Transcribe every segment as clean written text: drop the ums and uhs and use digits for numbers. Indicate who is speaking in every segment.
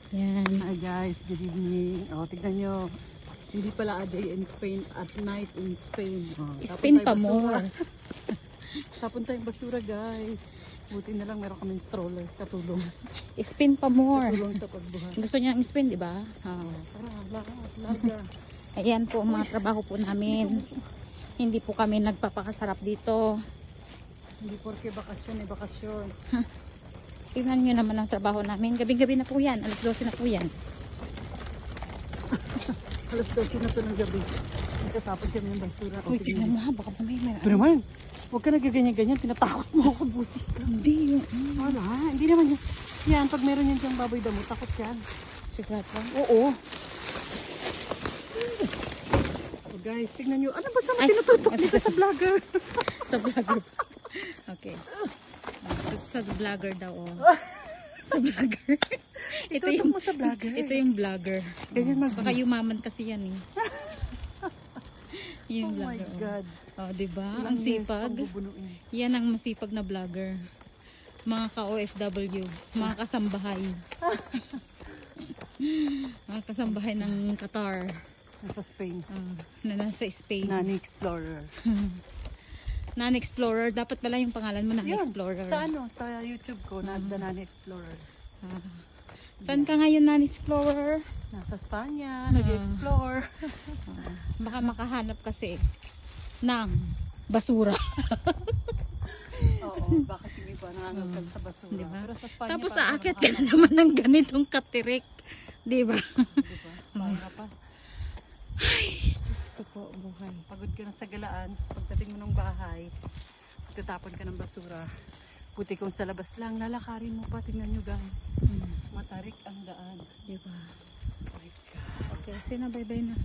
Speaker 1: Yan.
Speaker 2: Hi guys, good evening. O, tignan nyo. Hindi pala a day in Spain, at night in Spain. O,
Speaker 1: Spin pa more.
Speaker 2: Tapon tayong basura guys. Buti na lang meron kaming stroller. Katulong.
Speaker 1: Spin pa more.
Speaker 2: Katulong sa pagbuhat.
Speaker 1: Gusto niya ang spin, di ba?
Speaker 2: Tara, laga.
Speaker 1: Ayan po ang mga trabaho po namin. Hindi po kami nagpapakasarap dito.
Speaker 2: Hindi porke bakasyon bakasyon.
Speaker 1: Tingnan nyo naman ang trabaho namin. Gabi-gabi na po yan. Alas 12 na po yan.
Speaker 2: Alas 12 na ito ng gabi. Nagkatapos kami ng basura.
Speaker 1: Uy, tingnan mo ha. Baka pa may
Speaker 2: Pero naman, huwag ka nagaganyan-ganyan. Tinatakot mo ako, busi ka.
Speaker 1: Hindi.
Speaker 2: Wala, hindi naman yan. Yan, pag meron yan diyang baboy damo, takot yan.
Speaker 1: Sigurado.
Speaker 2: Oo. Oh, guys, tignan nyo. Ano ba sa mga tinututok dito sa vlogger?
Speaker 1: Sa vlogger. Okay. Sa vlogger daw. Oh. Sa vlogger. Ito yung
Speaker 2: mo sa vlogger.
Speaker 1: Ito yung vlogger.
Speaker 2: Ganyan mag-
Speaker 1: Baka yumaman kasi yan eh. Yung
Speaker 2: Oh my
Speaker 1: vlogger.
Speaker 2: God.
Speaker 1: Oh, diba?
Speaker 2: Ilang
Speaker 1: Ang
Speaker 2: years
Speaker 1: sipag.
Speaker 2: pang bubunuin.
Speaker 1: Yan ang masipag na vlogger. Mga ka-OFW, mga kasambahay. Mga kasambahay ng Qatar.
Speaker 2: Nasa Spain.
Speaker 1: Na nasa Spain.
Speaker 2: Nani Explorer.
Speaker 1: Nani Explorer. Dapat pala yung pangalan mo, Nani
Speaker 2: Yun,
Speaker 1: Explorer.
Speaker 2: Sa ano, sa YouTube ko, The Nani Explorer.
Speaker 1: Saan ka ngayon, Nani Explorer?
Speaker 2: Nasa Spanya, nag-explore.
Speaker 1: Baka makahanap kasi ng basura.
Speaker 2: Oo, bakit yung iba nangangalkal sa basura.
Speaker 1: Diba?
Speaker 2: Pero sa Spanya,
Speaker 1: Tapos
Speaker 2: parang
Speaker 1: aakyat ka na naman ng ganitong katirik. Diba?
Speaker 2: Diba? Kaya ka pa.
Speaker 1: Ay, Diyos ko po, buhay.
Speaker 2: Pagod ka na sa galaan, pagdating mo ng bahay, tatapon ka ng basura. Puti kung sa labas lang, lalakarin mo pa, tingnan nyo guys. Matarik ang daan.
Speaker 1: Diba?
Speaker 2: Oh my God.
Speaker 1: Okay, sige na, bye-bye na.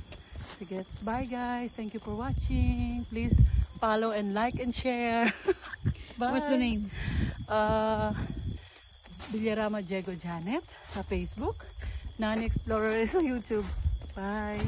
Speaker 2: Sige, bye guys. Thank you for watching. Please follow and like and share. Bye.
Speaker 1: What's the name?
Speaker 2: Villarama Diego Janet sa Facebook. Nani Explorer sa YouTube. Bye.